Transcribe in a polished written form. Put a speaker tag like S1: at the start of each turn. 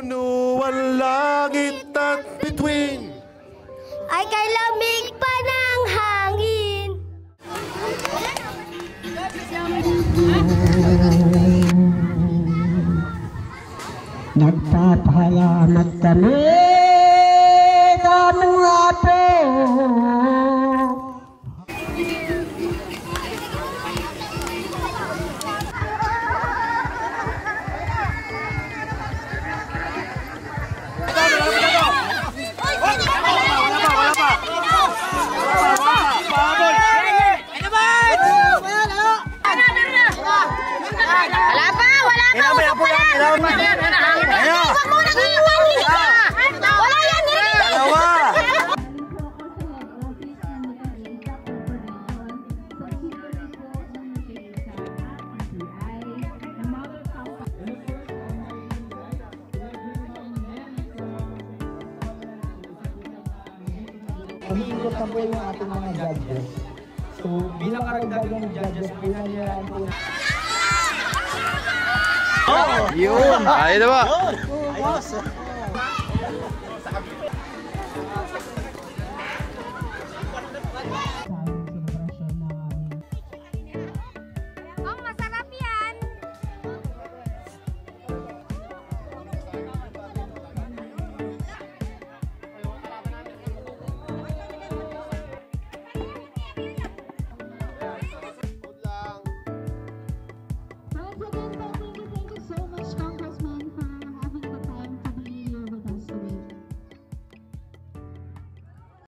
S1: puno ang langit at bituin
S2: ay kay lamig pa ng hangin.
S3: Nagpapahalamat kami daming apo.
S4: Umiikot na po yung ating mga judges. So, bilang karagdagang judges, pinaniraan po na...
S1: Yun! Ayun na ba?
S4: Ayos!